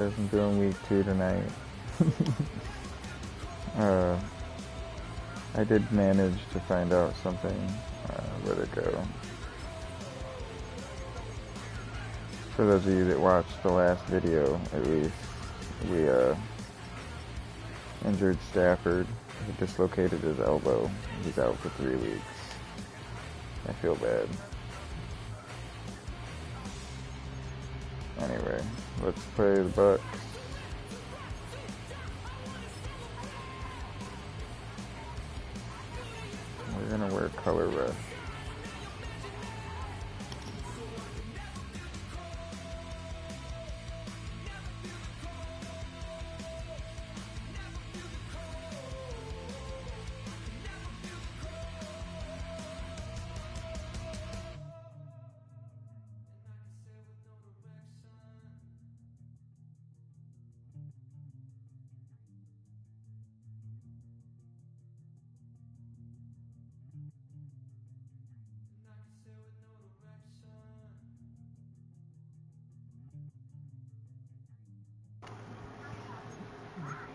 I'm doing week 2 tonight. I did manage to find out something. Where'd it go? For those of you that watched the last video, at least, we injured Stafford. He dislocated his elbow. He's out for 3 weeks. I feel bad. Anyway, let's play the Bucks. We're gonna wear color rush.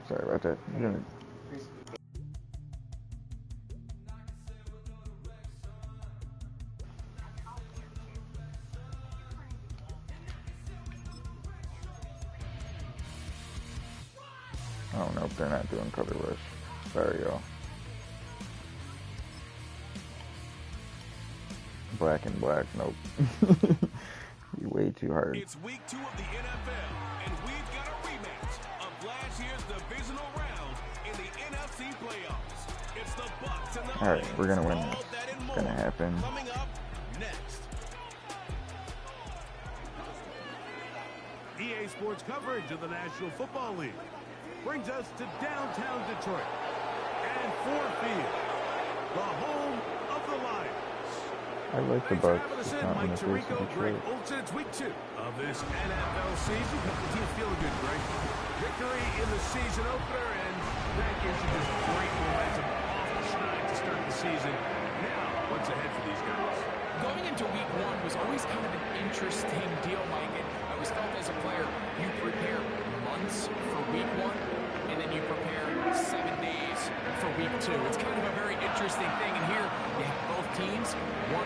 Sorry about that. I don't know if they're not doing color rush. Sorry, y'all. Black and black, nope. You way too hard. It's week 2 of the NFL, and we've got a rematch of last year's divisional round in the NFC playoffs. It's the Bucks and the All right, Lions. we're gonna win All this. that and It's more gonna happen. coming up next. EA Sports coverage of the National Football League brings us to downtown Detroit and Ford Field, the home of the Lions. I like the Bucks. It's not in Mike the face Tirico, of Greg Detroit. Olsen. It's week 2 of this NFL season. Hope the team's feeling good, Greg. Victory in the season opener, and that gives you just great momentum off the schneid to start the season. Now, what's ahead for these guys? Going into week 1 was always kind of an interesting deal, Mike. And I always felt as a player, you prepare months for week 1, and then you prepare 7 days for week 2. It's kind of a very interesting thing. And here, you have both teams 1-0,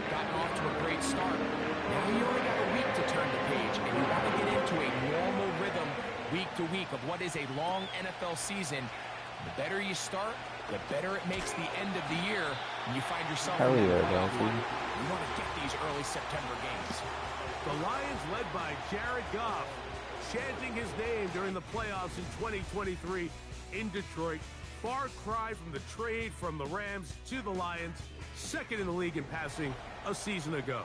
gotten off to a great start. Now you only got a week to turn the page, and you want to get into a normal rhythm week to week of what is a long NFL season. The better you start, the better it makes the end of the year, and you find yourself Hell in yeah, the playoff Dolphin. run. You want to get these early September games. The Lions, led by Jared Goff, chanting his name during the playoffs in 2023 in Detroit. Far cry from the trade from the Rams to the Lions, second in the league in passing a season ago.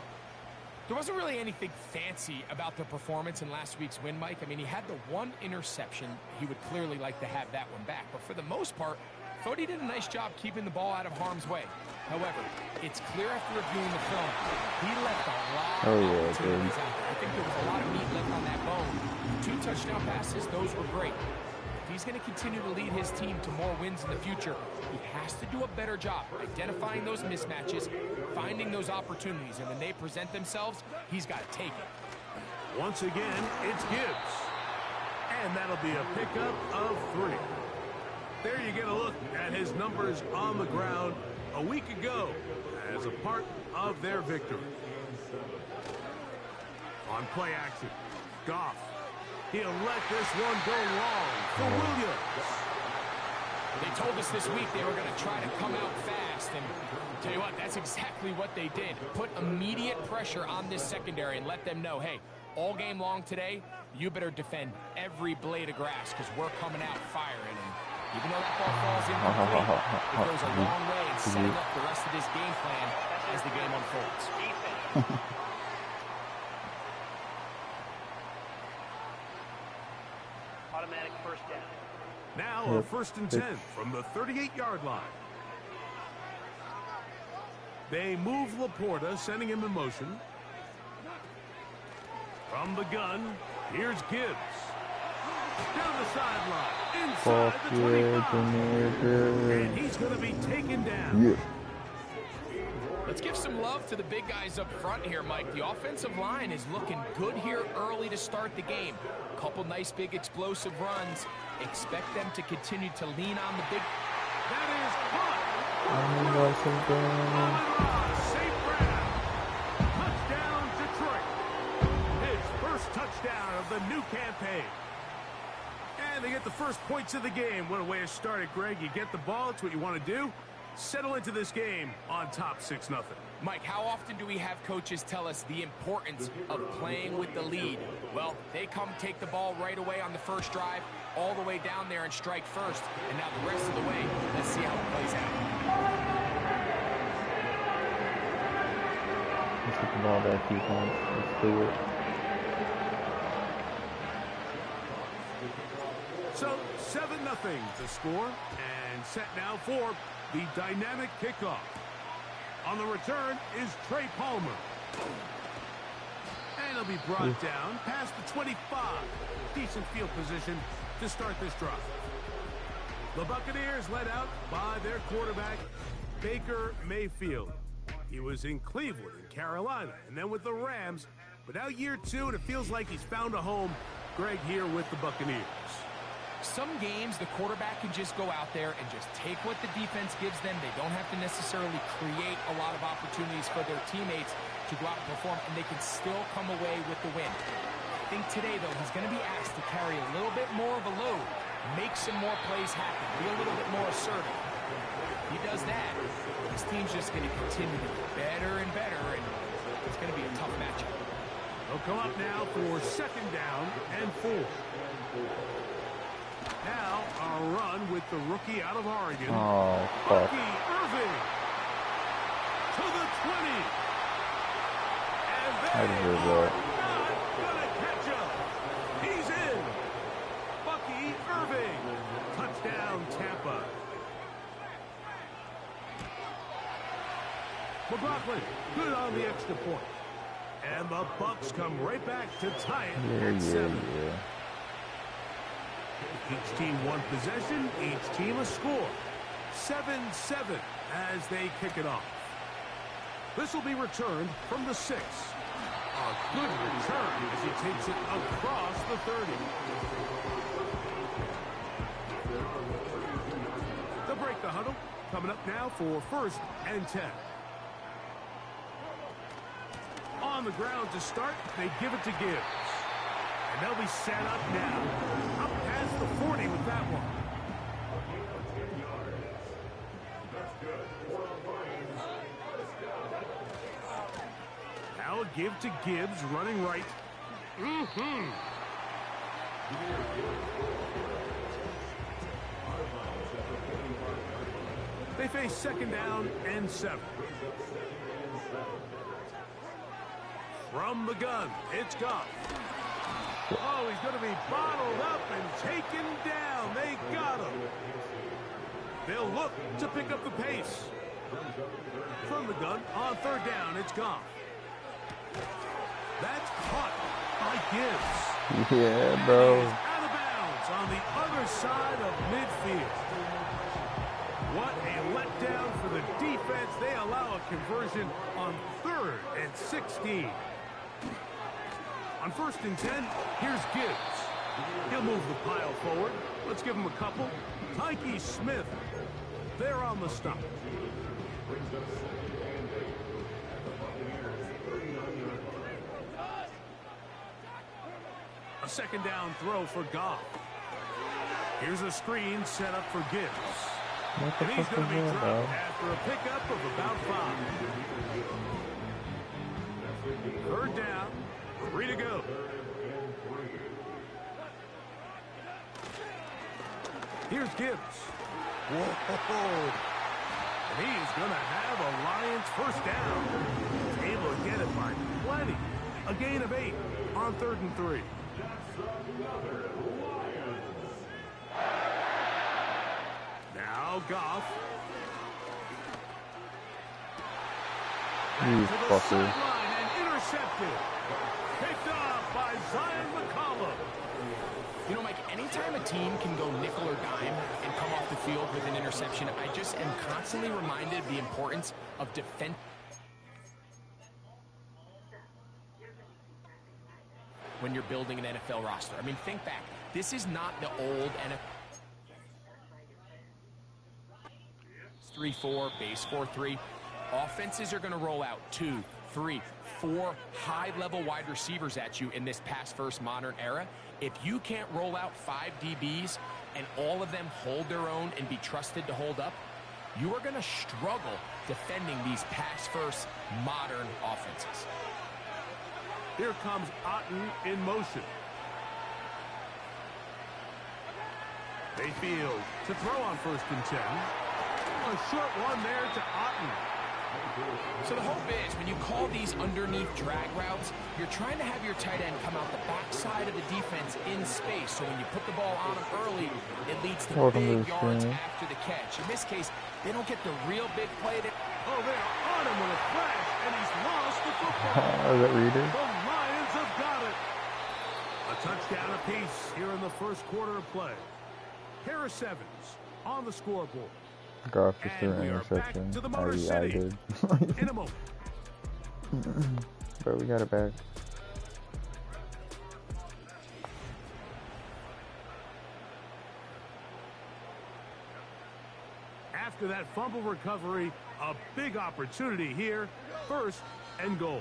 There wasn't really anything fancy about the performance in last week's win, Mike. I mean, he had the one interception. He would clearly like to have that one back. But for the most part, I thought he did a nice job keeping the ball out of harm's way. However, it's clear after reviewing the film, he left a lot of opportunities out there. I think there was a lot of meat left on that bone. 2 touchdown passes, those were great. If he's going to continue to lead his team to more wins in the future, he has to do a better job identifying those mismatches, finding those opportunities, and when they present themselves, he's got to take it. Once again, it's Gibbs. And that'll be a pickup of 3. There you get a look at his numbers on the ground a week ago as a part of their victory. On play action, Goff. He'll let this one go long for Williams. They told us this week they were going to try to come out fast, and tell you what, that's exactly what they did. Put immediate pressure on this secondary and let them know, hey, all game long today, you better defend every blade of grass because we're coming out firing. And even though that ball falls incomplete, it goes a long way in setting up the rest of this game plan as the game unfolds. Automatic first down. Now a 1st and 10 from the 38-yard line. They move Laporta, sending him in motion. From the gun, here's Gibbs. Down the sideline, inside the 25. And he's going to be taken down. Let's give some love to the big guys up front here, Mike. The offensive line is looking good here early to start the game. A couple nice big explosive runs. Expect them to continue to lean on the big... That is caught. St. Brown. Touchdown, Detroit. His first touchdown of the new campaign. And they get the first points of the game. What a way to start it, Greg. You get the ball. It's what you want to do. Settle into this game on top 6-0. Mike, how often do we have coaches tell us the importance of playing with the lead? Well, they come take the ball right away on the first drive, all the way down there and strike first. And now the rest of the way, let's see how it plays out. Let's get the ball back a few times. Let's do it. So 7-0 to score, and set now for the dynamic kickoff. On the return is Trey Palmer. And he'll be brought down past the 25. Decent field position to start this drive. The Buccaneers led out by their quarterback, Baker Mayfield. He was in Cleveland and Carolina, and then with the Rams. But now year 2, and it feels like he's found a home. Greg here with the Buccaneers. Some games, the quarterback can just go out there and just take what the defense gives them. They don't have to necessarily create a lot of opportunities for their teammates to go out and perform, and they can still come away with the win. I think today, though, he's going to be asked to carry a little bit more of a load, make some more plays happen, be a little bit more assertive. If he does that, his team's just going to continue to get better and better, and it's going to be a tough matchup. They'll come up now for 2nd down and 4. Now, a run with the rookie out of Oregon. Oh, fuck. Bucky Irving to the 20. And they I are deserve not that. going to catch him. He's in. Bucky Irving. Touchdown, Tampa. McLaughlin, good on the extra point. And the Bucs come right back to tie it at 7. Each team one possession, each team a score. 7-7 as they kick it off. This will be returned from the 6. A good return as he takes it across the 30. They'll break the huddle. Coming up now for 1st and 10. On the ground to start, they give it to Gibbs. And they'll be set up now. Up past the 40 with that one. Now a give to Gibbs, running right. They face 2nd down and 7. From the gun, it's Goff. Oh, he's going to be bottled up and taken down. They got him. They'll look to pick up the pace. From the gun, on 3rd down, it's Goff. That's caught by Gibbs. Yeah, bro. And he's out of bounds on the other side of midfield. What a letdown for the defense. They allow a conversion on 3rd and 16. On 1st and 10, here's Gibbs. He'll move the pile forward. Let's give him a couple. Tyke Smith, there on the stop. A 2nd down throw for Goff. Here's a screen set up for Gibbs. And he's going to be dropped after a pickup of about 5. 3rd down. 3 to go. Here's Gibbs. Whoa. And he is going to have a Lions 1st down. He's able to get it by plenty. A gain of 8 on 3rd and 3. Now Goff. You To the fucker. sideline and intercepted. Picked off by Zion McCollum. You know, Mike, anytime a team can go nickel or dime and come off the field with an interception, I just am constantly reminded of the importance of defense. when you're building an NFL roster. I mean, think back. This is not the old NFL. 3-4, base 4-3. Offenses are going to roll out 2, 3, 4 high-level wide receivers at you in this pass-first modern era. If you can't roll out 5 DBs and all of them hold their own and be trusted to hold up, you are going to struggle defending these pass-first modern offenses. Here comes Otten in motion. Mayfield to throw on 1st and 10. A short one there to Otten. So the hope is when you call these underneath drag routes, you're trying to have your tight end come out the backside of the defense in space. So when you put the ball on him early, it leads to big yards after the catch. In this case, they don't get the real big play. Oh, they're on him with a flash, and he's lost the football. Is that Reader? The Lions have got it. A touchdown apiece here in the first quarter of play. Harris Evans on the scoreboard. Goff just threw an And we are back interception. to the Motor I City did. in a moment. But we got it back. After that fumble recovery, a big opportunity here. 1st and goal.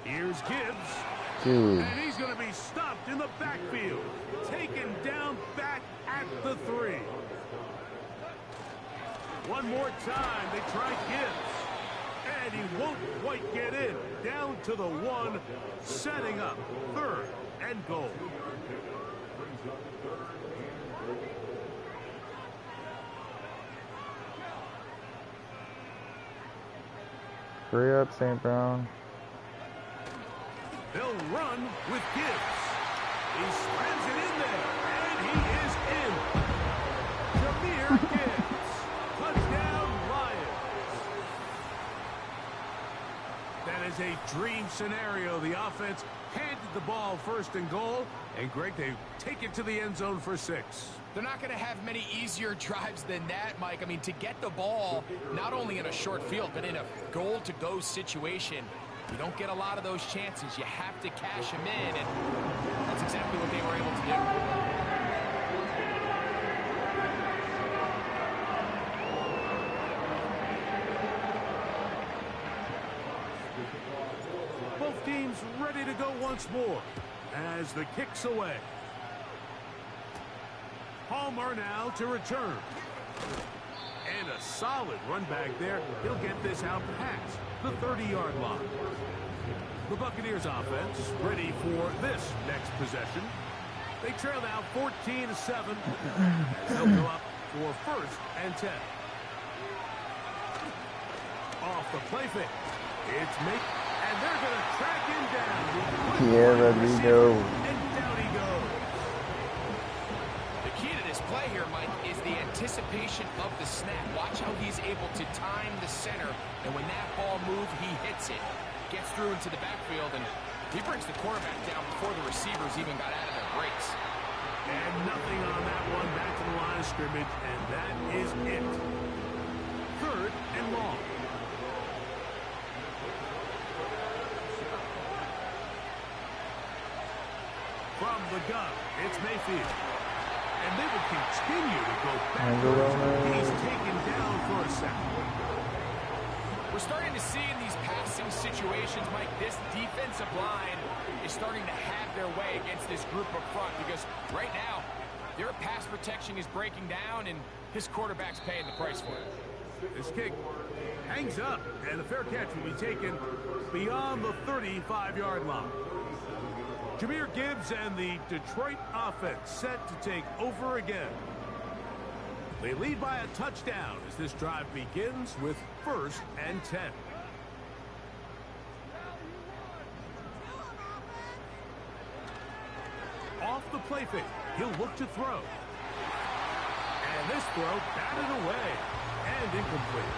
Here's Gibbs. Dude. And he's going to be stopped in the backfield. Taken down back at the 3. One more time, they try Gibbs. And he won't quite get in. Down to the 1, setting up 3rd and goal. Hurry up, St. Brown. They'll run with Gibbs. He slams it in there, and he is in. Jameer Gibbs. Touchdown, Lions. That is a dream scenario. The offense handed the ball 1st and goal, and Greg, they take it to the end zone for 6. They're not going to have many easier drives than that, Mike. I mean, to get the ball, not only in a short field, but in a goal-to-go situation, you don't get a lot of those chances. You have to cash them in, and that's exactly what they were able to do. Both teams ready to go once more as the kick's away. Palmer now to return. And a solid run back there. He'll get this out past the 30-yard line. The Buccaneers offense ready for this next possession. They trail now 14-7. They'll go up for 1st and 10. Off the play fake. It's Mate. And they're going to track him down. Yeah, Rodrigo. And down he goes. The key to this play here, Mike, is the anticipation of the snap. Watch how he's able to time the center, and when that ball moves, he hits it. Gets through into the backfield, and he brings the quarterback down before the receivers even got out of their breaks. And nothing on that one, back to the line of scrimmage, and that is it. 3rd and long. From the gun, it's Mayfield. And they would continue to go back. He's taken down for a sack. We're starting to see in these passing situations, Mike, this defensive line is starting to have their way against this group up front, because right now, their pass protection is breaking down, and his quarterback's paying the price for it. This kick hangs up, and the fair catch will be taken beyond the 35-yard line. Jameer Gibbs and the Detroit offense set to take over again. They lead by a touchdown as this drive begins with 1st and 10. Off the play fake, he'll look to throw. And this throw batted away and incomplete.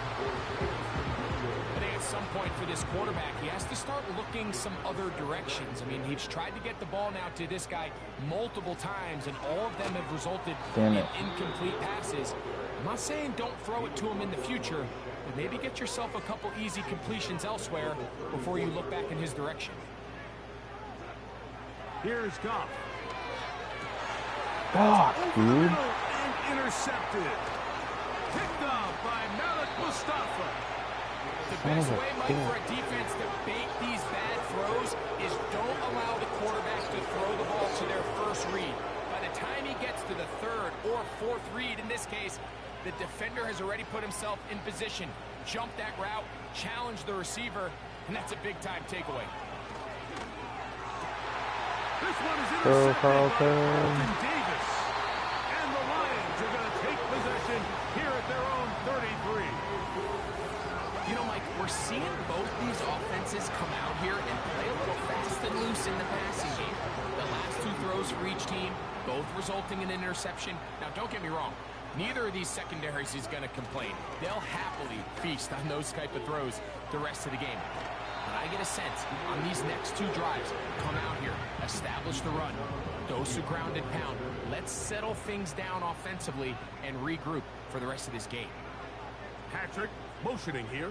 I think at some point for this quarterback, he has to start looking some other directions. I mean, he's tried to get the ball now to this guy multiple times, and all of them have resulted in incomplete passes. I'm not saying don't throw it to him in the future, but maybe get yourself a couple easy completions elsewhere before you look back in his direction. Here's Goff. Fuck, Over the dude. middle and intercepted. Picked off by Malik Mustafa. The Son best of a way, Mike, for a defense to bait these bad throws is don't allow the quarterback to throw the ball to their first read. By the time he gets to the third or fourth read, in this case, the defender has already put himself in position, jumped that route, challenged the receiver, and that's a big-time takeaway. This one is intercepted by Carlton. Carlton Davis. And the Lions are going to take possession here at their own 33. You know, Mike, we're seeing both these offenses come out here and play a little fast and loose in the passing game. The last two throws for each team, both resulting in an interception. Now, don't get me wrong. Neither of these secondaries is going to complain. They'll happily feast on those type of throws the rest of the game. But I get a sense on these next two drives, come out here, establish the run, dose of ground and pound. Let's settle things down offensively and regroup for the rest of this game. Patrick motioning here.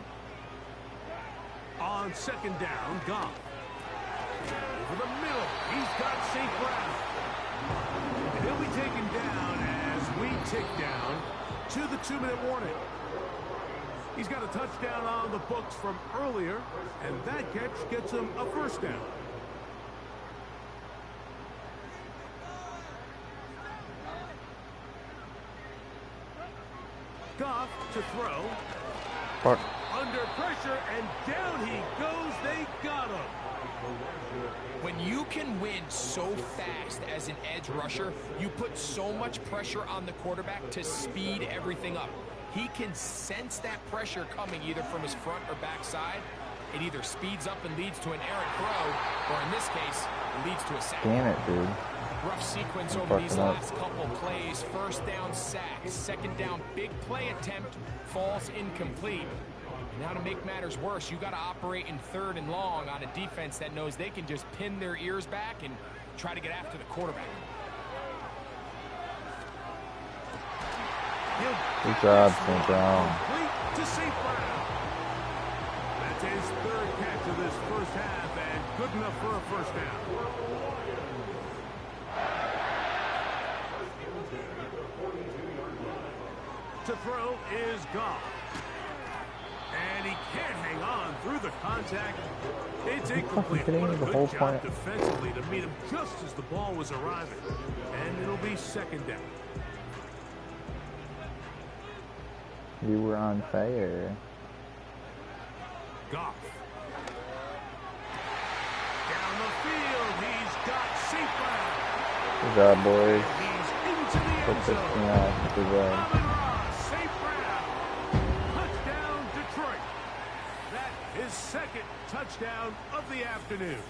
On second down, Goff. Over the middle, he's got St. Brown. And he'll be taken down as we tick down to the 2-minute warning. He's got a touchdown on the books from earlier, and that catch gets him a first down. Goff to throw. Fuck. Under pressure, and down he goes. They got him. When you can win so fast as an edge rusher, you put so much pressure on the quarterback to speed everything up. He can sense that pressure coming either from his front or back side. It either speeds up and leads to an errant throw, or in this case, leads to a sack. Damn it, dude. Rough sequence I'm over these fucking up. last couple plays. First down, sack. Second down, big play attempt, falls incomplete. And now to make matters worse, you got to operate in third and long on a defense that knows they can just pin their ears back and try to get after the quarterback. Good job, St. Brown. Complete to St. Brown. That's his third catch of this first half, and good enough for a first down. To throw is Goff. And he can't hang on through the contact. It's incomplete. Fucking What a the good whole job point. defensively to meet him just as the ball was arriving. And it'll be second down. You were on fire. Goff. Down the field, he's got St. Brown. Good job, boys. He's into the Put end this zone. thing out. Good job. Amon-Ra, St. Brown. Touchdown, Detroit. That is second touchdown of the afternoon.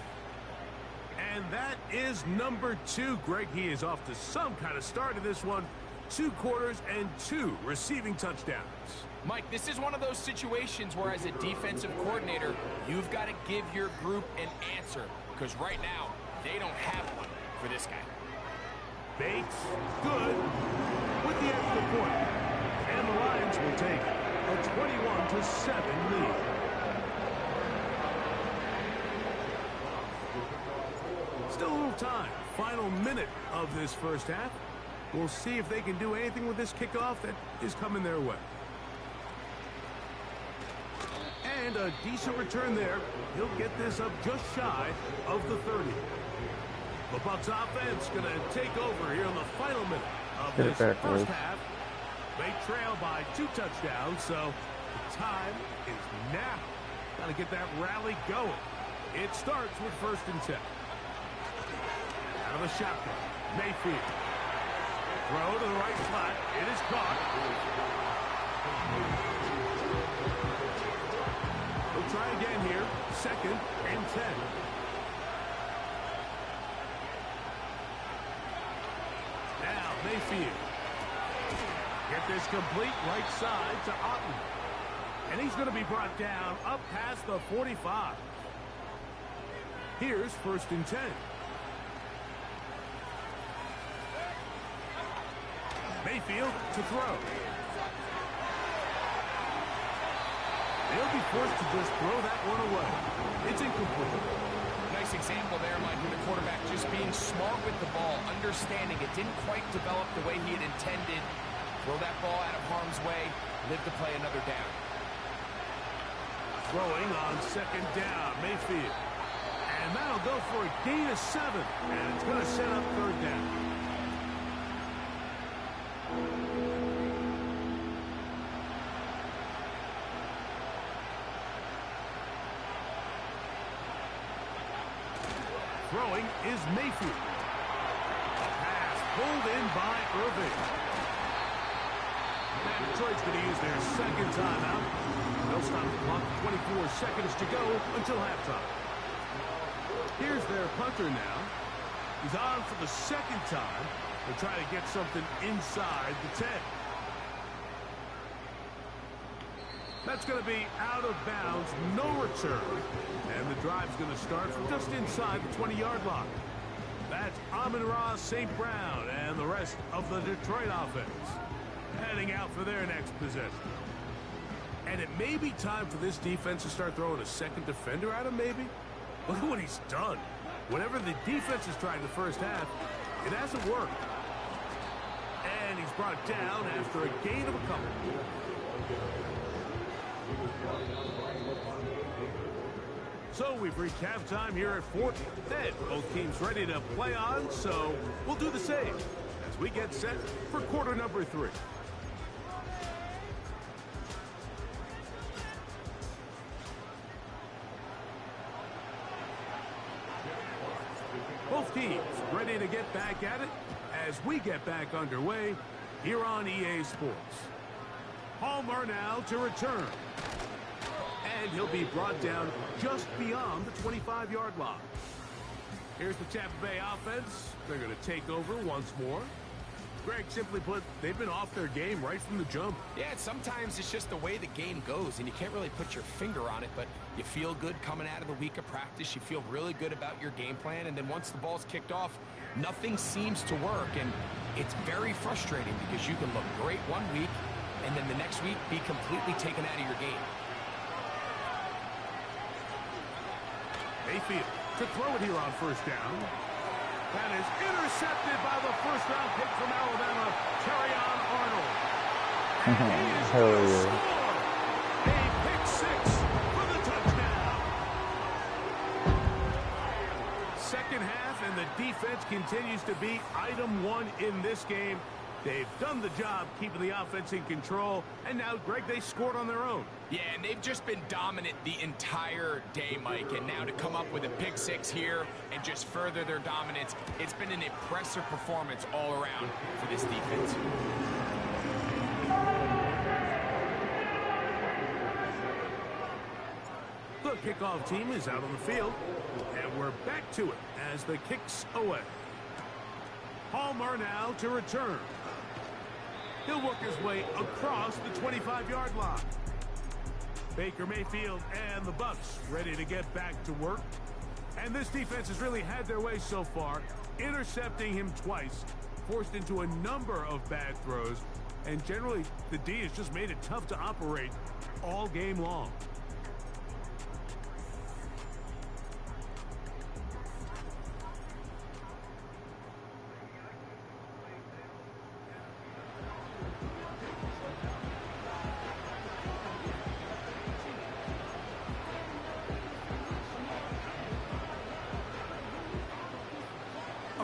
And that is number 2. Greg, he is off to some kind of start in this one. 2 quarters and 2 receiving touchdowns. Mike, this is one of those situations where as a defensive coordinator, you've got to give your group an answer. Because right now, they don't have one for this guy. Bates, good, with the extra point. And the Lions will take a 21-7 lead. Still a little time. Final minute of this first half. We'll see if they can do anything with this kickoff that is coming their way. And a decent return there. He'll get this up just shy of the 30. The Bucs offense going to take over here in the final minute of Get it this back, first boys. half. They trail by 2 touchdowns, so the time is now. Got to get that rally going. It starts with 1st and 10. Out of the shotgun, Mayfield. Throw to the right slot. It is caught. We'll try again here. 2nd and 10. Now Mayfield. Get this complete right side to Otten. And he's going to be brought down up past the 45. Here's 1st and 10. Mayfield to throw. They'll be forced to just throw that one away. It's incomplete. Now, nice example there, Mike, of the quarterback just being smart with the ball, understanding it didn't quite develop the way he had intended. Throw that ball out of harm's way, live to play another down. Throwing on second down, Mayfield. And that'll go for a gain of 7. And it's going to set up third down. Throwing is Mayfield. A pass pulled in by Irving. And Detroit's going to use their second timeout. They'll stop the clock. 24 seconds to go until halftime. Here's their punter now. He's on for the second time. They'll try to get something inside the 10. That's going to be out of bounds, no return. And the drive's going to start from just inside the 20-yard line. That's Amon-Ra St. Brown and the rest of the Detroit offense heading out for their next possession. And it may be time for this defense to start throwing a second defender at him, maybe. Look at what he's done. Whatever the defense has tried in the first half, it hasn't worked. And he's brought down after a gain of a couple. So we've reached halftime here at Fort Pitt. Both teams ready to play on, so we'll do the same as we get set for quarter number 3. Both teams ready to get back at it as we get back underway here on EA Sports. Palmer now to return. And he'll be brought down just beyond the 25-yard line. Here's the Tampa Bay offense. They're going to take over once more. Greg, simply put, they've been off their game right from the jump. Yeah, sometimes it's just the way the game goes, and you can't really put your finger on it, but you feel good coming out of the week of practice. You feel really good about your game plan, and then once the ball's kicked off, nothing seems to work, and it's very frustrating because you can look great one week, and then the next week be completely taken out of your game. Mayfield to throw it here on first down. That is intercepted by the first-round pick from Alabama, Terrion Arnold. And he is going to score a pick 6 for the touchdown. Second half, and the defense continues to be item 1 in this game. They've done the job keeping the offense in control, and now, Greg, they scored on their own. Yeah, and they've just been dominant the entire day, Mike, and now to come up with a pick 6 here and just further their dominance, it's been an impressive performance all around for this defense. The kickoff team is out on the field, and we're back to it as the kick's away. Palmer now to return. He'll work his way across the 25-yard line. Baker Mayfield and the Bucs ready to get back to work. And this defense has really had their way so far, intercepting him twice, forced into a number of bad throws, and generally the D has just made it tough to operate all game long.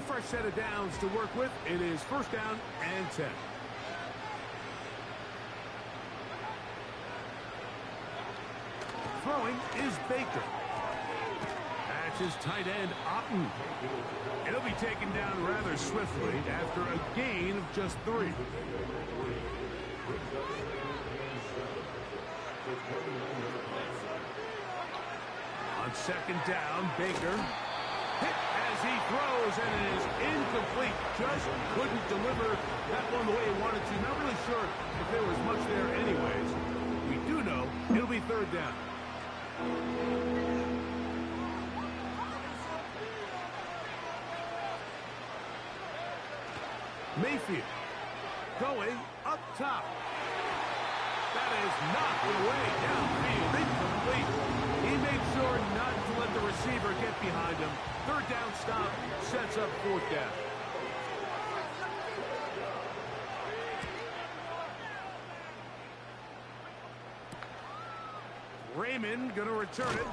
Fresh set of downs to work with. It is first down and 10. Throwing is Baker. That's his tight end, Otten. It'll be taken down rather swiftly after a gain of just 3. On second down, Baker hit as he throws, and it is incomplete. Just couldn't deliver that one the way he wanted to. Not really sure if there was much there anyways. We do know it'll be third down. Mayfield going up top. That is knocked away downfield, incomplete. He made sure not to let the receiver get behind him. Third down stop sets up fourth down. Raymond going to return it.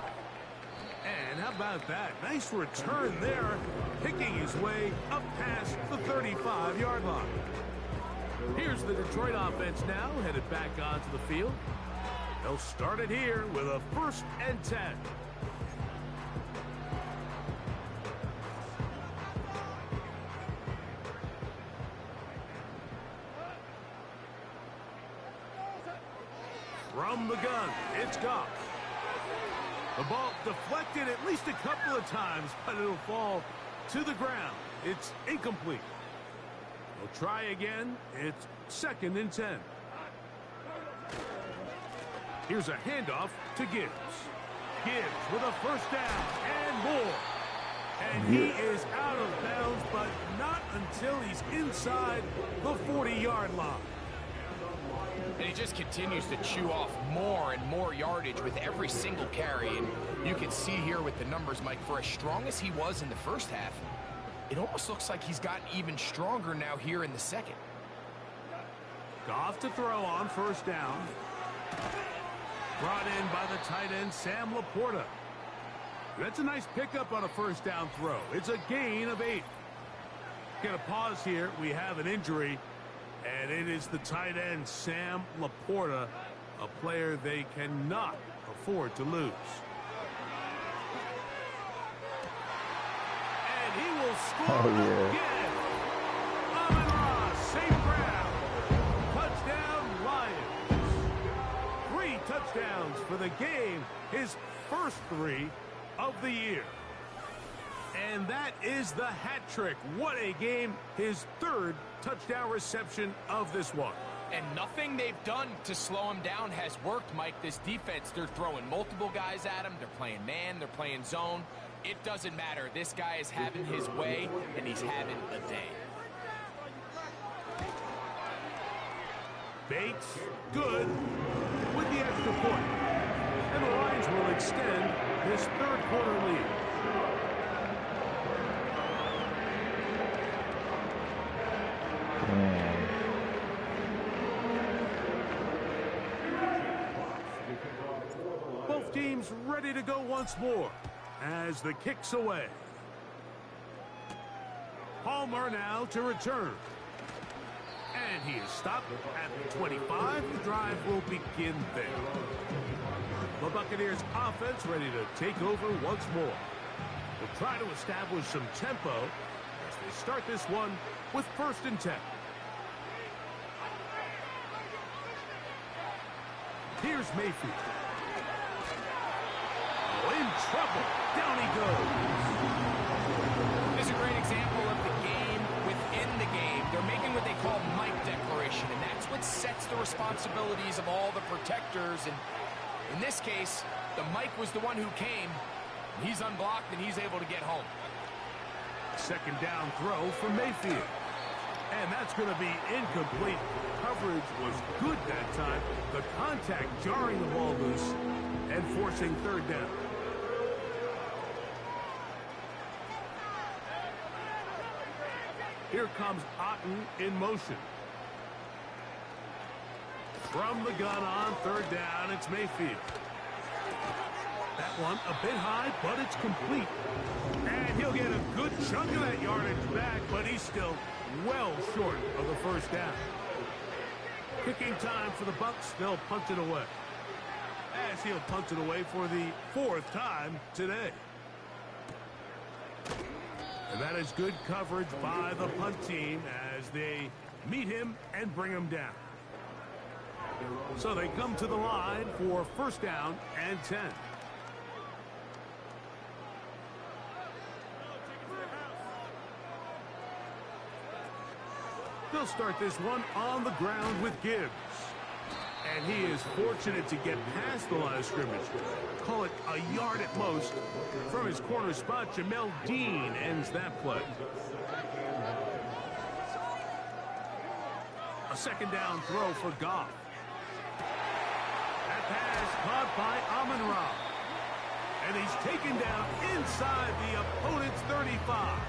And how about that? Nice return there, picking his way up past the 35-yard line. Here's the Detroit offense now, headed back onto the field. They'll start it here with a 1st and 10. From the gun, it's Goff. The ball deflected at least a couple of times, but it'll fall to the ground. It's incomplete. They'll try again. It's 2nd and 10. Here's a handoff to Gibbs. Gibbs with a 1st down and more. And he is out of bounds, but not until he's inside the 40-yard line. And he just continues to chew off more and more yardage with every single carry. And you can see here with the numbers, Mike, for as strong as he was in the first half, it almost looks like he's gotten even stronger now here in the second. Goff to throw on 1st down. Brought in by the tight end, Sam Laporta. That's a nice pickup on a 1st down throw. It's a gain of 8. Gonna pause here. We have an injury. And it is the tight end, Sam Laporta, a player they cannot afford to lose. And he will score again. Amon-Ra, safe ground. Touchdown, Lions. 3 touchdowns for the game. His first 3 of the year. And that is the hat trick. What a game. His 3rd touchdown reception of this one. And nothing they've done to slow him down has worked, Mike. This defense, they're throwing multiple guys at him. They're playing man. They're playing zone. It doesn't matter. This guy is having his way, and he's having a day. Bates, good, with the extra point. And the Lions will extend this 3rd quarter lead. Both teams ready to go once more as the kick's away. Palmer now to return. And he is stopped at the 25. The drive will begin there. The Buccaneers offense ready to take over once more. They'll try to establish some tempo as they start this one with 1st and 10. Here's Mayfield. Oh, in trouble. Down he goes. This is a great example of the game within the game. They're making what they call Mike declaration, and that's what sets the responsibilities of all the protectors. And in this case, the Mike was the one who came. He's unblocked, and he's able to get home. 2nd down throw for Mayfield. And that's going to be incomplete. Coverage was good that time. The contact jarring the ball loose and forcing 3rd down. Here comes Otten in motion. From the gun on 3rd down, it's Mayfield. That one a bit high, but it's complete. And he'll get a good chunk of that yardage back, but he's still well short of the 1st down. Kicking time for the Bucs. They'll punt it away. As he'll punt it away for the 4th time today. And that is good coverage by the punt team as they meet him and bring him down. So they come to the line for 1st down and 10. They'll start this one on the ground with Gibbs. And he is fortunate to get past the line of scrimmage. Call it a yard at most. From his corner spot, Jamel Dean ends that play. A 2nd down throw for Goff. caught by Amon-Ra. And he's taken down inside the opponent's 35.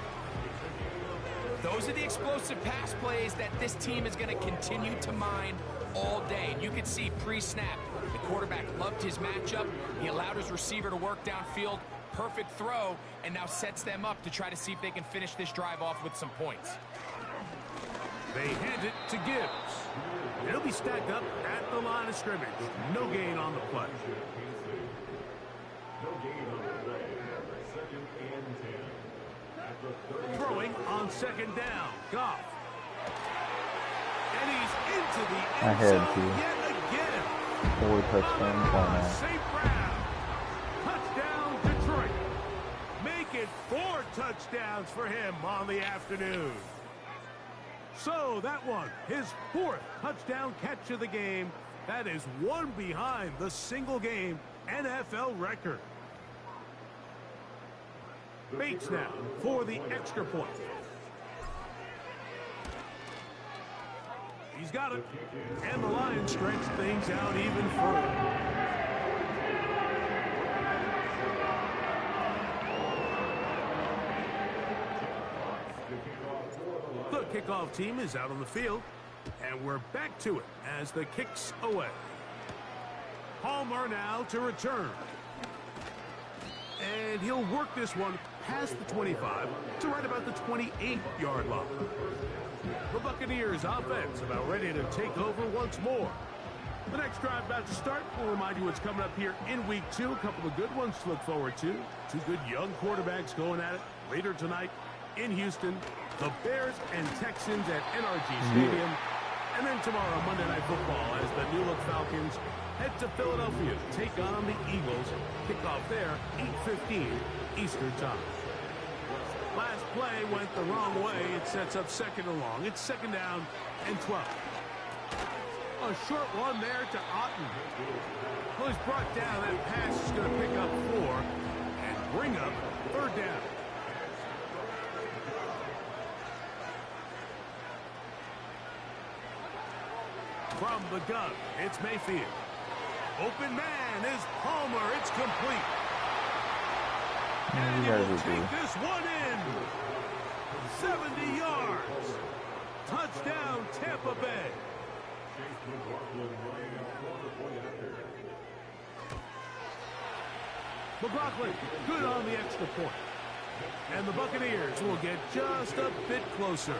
Those are the explosive pass plays that this team is going to continue to mine all day. And you can see pre-snap, the quarterback loved his matchup. He allowed his receiver to work downfield. Perfect throw, and now sets them up to try to see if they can finish this drive off with some points. They hand it to Gibbs. He'll be stacked up at the line of scrimmage. No gain on the play. Throwing on second down. Goff. And he's into the end zone yet again. 4 touchdowns on that. St. Brown. Touchdown, Detroit. Make it 4 touchdowns for him on the afternoon. So that one, his 4th touchdown catch of the game. That is one behind the single-game NFL record. Bates now for the extra point. He's got it. And the Lions stretch things out even further. The kickoff team is out on the field, and we're back to it as the kick's away. Palmer now to return. And he'll work this one past the 25 to right about the 28-yard line. The Buccaneers offense about ready to take over once more. The next drive about to start. We'll remind you what's coming up here in week 2. A couple of good ones to look forward to. 2 good young quarterbacks going at it later tonight in Houston. The Bears and Texans at NRG Stadium. And then tomorrow, Monday Night Football, as the New Look Falcons head to Philadelphia to take on the Eagles. Kickoff there, 8:15 Eastern Time. Last play went the wrong way. It sets up second and long. It's second down and 12. A short one there to Otten. Well, he's brought down. That pass is going to pick up 4 and bring up 3rd down. From the gun, it's Mayfield. Open man is Palmer. It's complete. And he will take this one in. 70 yards. Touchdown, Tampa Bay. McLaughlin, good on the extra point. And the Buccaneers will get just a bit closer.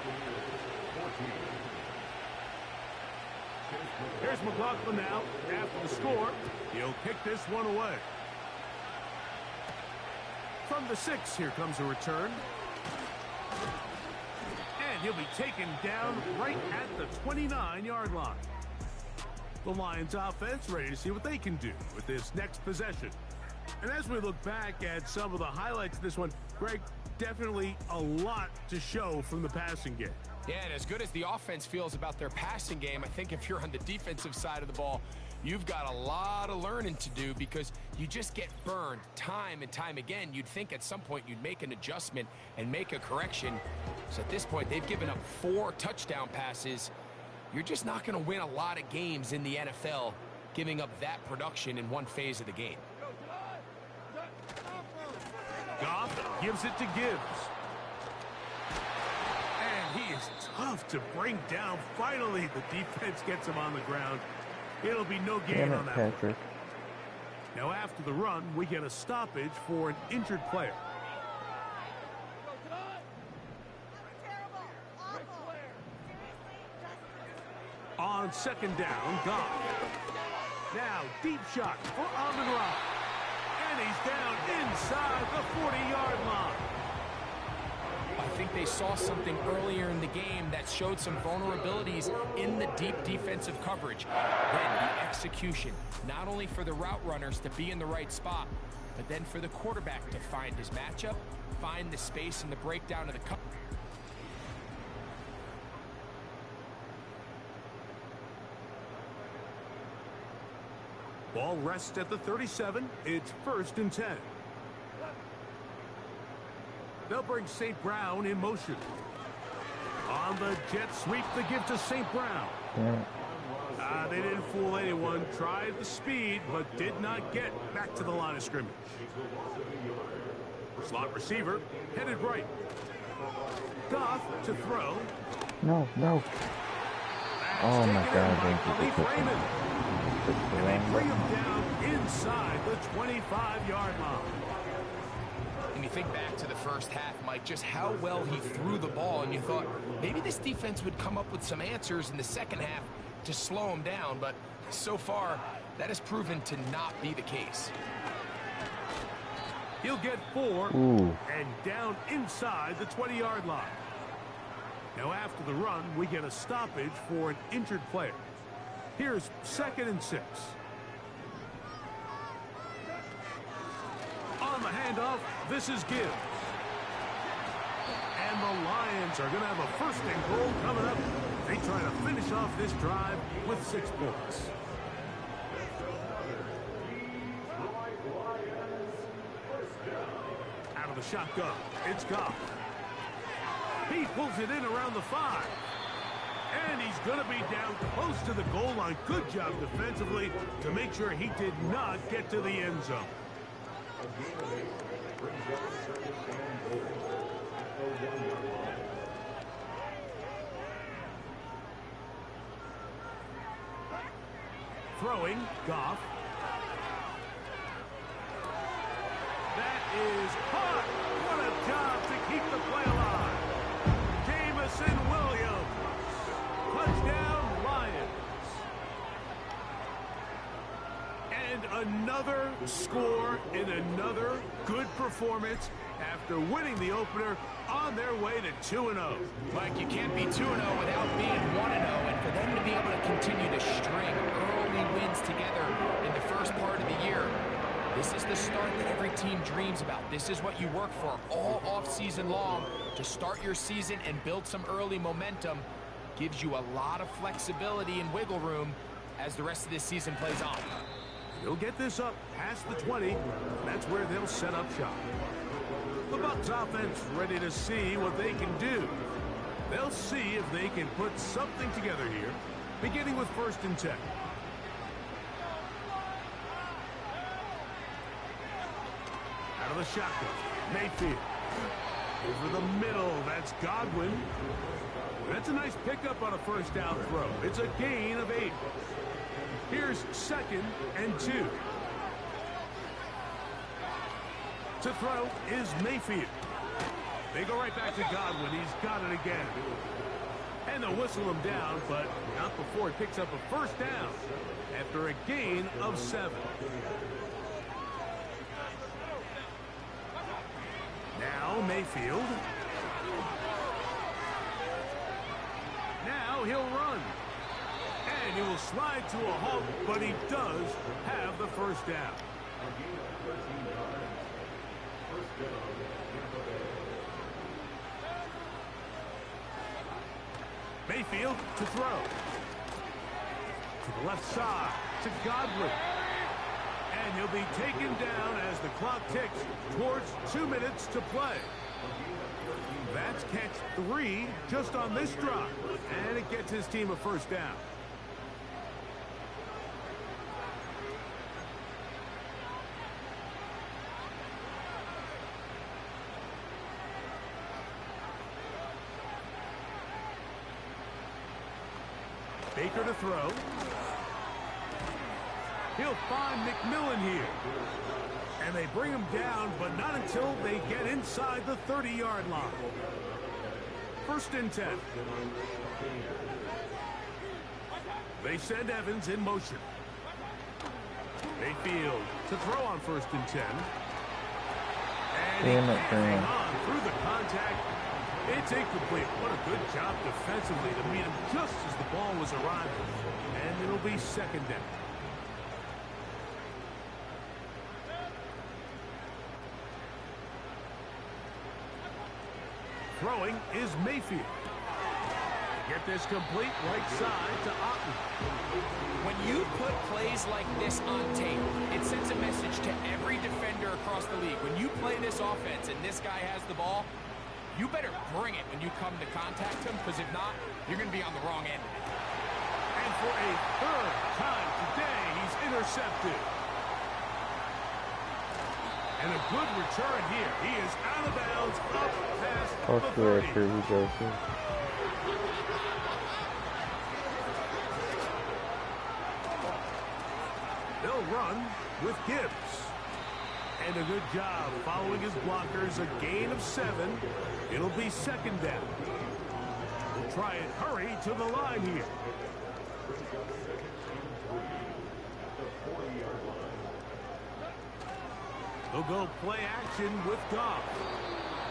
Here's McLaughlin now. After the score, he'll kick this one away. From the 6, here comes a return. And he'll be taken down right at the 29-yard line. The Lions offense ready to see what they can do with this next possession. And as we look back at some of the highlights of this one, Greg, definitely a lot to show from the passing game. Yeah, and as good as the offense feels about their passing game, I think if you're on the defensive side of the ball, you've got a lot of learning to do because you just get burned time and time again. You'd think at some point you'd make an adjustment and make a correction. So at this point, they've given up 4 touchdown passes. You're just not going to win a lot of games in the NFL giving up that production in one phase of the game. Goff gives it to Gibbs. And he is tough to bring down. Finally, the defense gets him on the ground. It'll be no gain on that one. Now, after the run, we get a stoppage for an injured player. On second down, Goff. Now, deep shot for Amon-Ra. And he's down inside the 40-yard line. I think they saw something earlier in the game that showed some vulnerabilities in the deep defensive coverage. Then the execution, not only for the route runners to be in the right spot, but then for the quarterback to find his matchup, find the space and the breakdown of the coverage. Ball rests at the 37. It's 1st and 10. They'll bring St. Brown in motion. On the jet sweep, the give to St. Brown. They didn't fool anyone. Tried the speed, but did not get back to the line of scrimmage. Slot receiver, headed right. Goff to throw. No, no. Oh my God, thank you for pushing. And they bring him down inside the 25-yard line. And you think back to the first half, Mike, just how well he threw the ball, and you thought maybe this defense would come up with some answers in the second half to slow him down, but so far that has proven to not be the case. He'll get 4 Ooh. and down inside the 20-yard line. Now after the run, we get a stoppage for an injured player. Here's 2nd and 6. On the handoff, this is Gibbs. And the Lions are going to have a 1st and goal coming up. They try to finish off this drive with 6 points. Out of the shotgun, it's Goff. He pulls it in around the 5. And he's going to be down close to the goal line. Good job defensively to make sure he did not get to the end zone. Throwing, Goff. That is hot. What a job to keep the play alive. Jamison Williams. Touchdown, Lions. And another score in another good performance after winning the opener on their way to 2-0. Mike, you can't be 2-0 without being 1-0, and for them to be able to continue to string early wins together in the first part of the year, this is the start that every team dreams about. This is what you work for all offseason long to start your season and build some early momentum. Gives you a lot of flexibility and wiggle room as the rest of this season plays on. They'll get this up past the 20. That's where they'll set up shop. The Bucs offense ready to see what they can do. They'll see if they can put something together here, beginning with 1st and 10. Out of the shotgun, Mayfield. Over the middle, that's Godwin. That's a nice pickup on a 1st down throw. It's a gain of 8. Here's 2nd and 2. To throw is Mayfield. They go right back to Godwin. He's got it again. And they'll whistle him down, but not before he picks up a 1st down after a gain of 7. Now Mayfield. Now he'll run. And he will slide to a halt, but he does have the 1st down. Mayfield to throw. To the left side, to Godwin. And he'll be taken down as the clock ticks towards 2 minutes to play. That's catch 3 just on this drive. And it gets his team a 1st down. Baker to throw. He'll find McMillan here. And they bring him down, but not until they get inside the 30-yard line. 1st and 10. They send Evans in motion. Mayfield to throw on 1st and 10. And he can't hang on through the contact. It's incomplete. What a good job defensively to meet him just as the ball was arriving. And it'll be 2nd down. Throwing is Mayfield. Get this complete right side to Otten. When you put plays like this on tape, it sends a message to every defender across the league. When you play this offense and this guy has the ball, you better bring it when you come to contact him, because if not, you're going to be on the wrong end of it. And for a third time today, he's intercepted. And a good return here. He is out of bounds, up past the 30. Here we go, too. They'll run with Gibbs. And a good job following his blockers. A gain of 7. It'll be second down. We'll try and hurry to the line here. They'll go play action with Goff.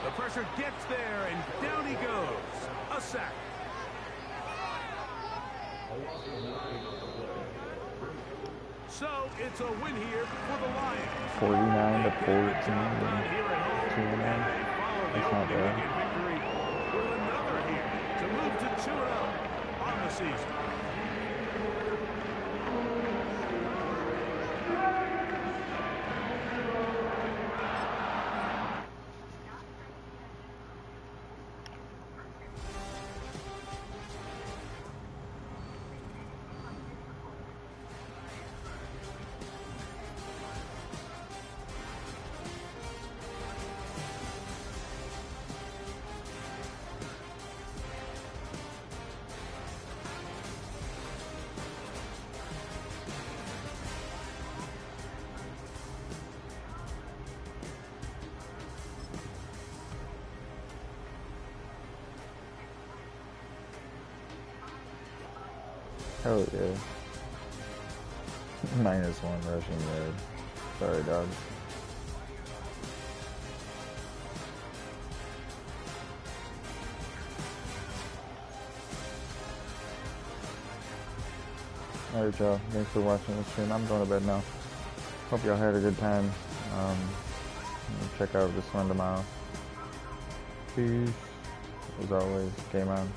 The pressure gets there, and down he goes. A sack. So it's a win here for the Lions. 49 to 14. 2-1. That's not bad. With another here to move to 2-0 on the season. Hell yeah. -1 rushing yard. Sorry, dog. Alright, y'all. Thanks for watching the stream. I'm going to bed now. Hope y'all had a good time. Check out this one tomorrow. Peace. As always, game on.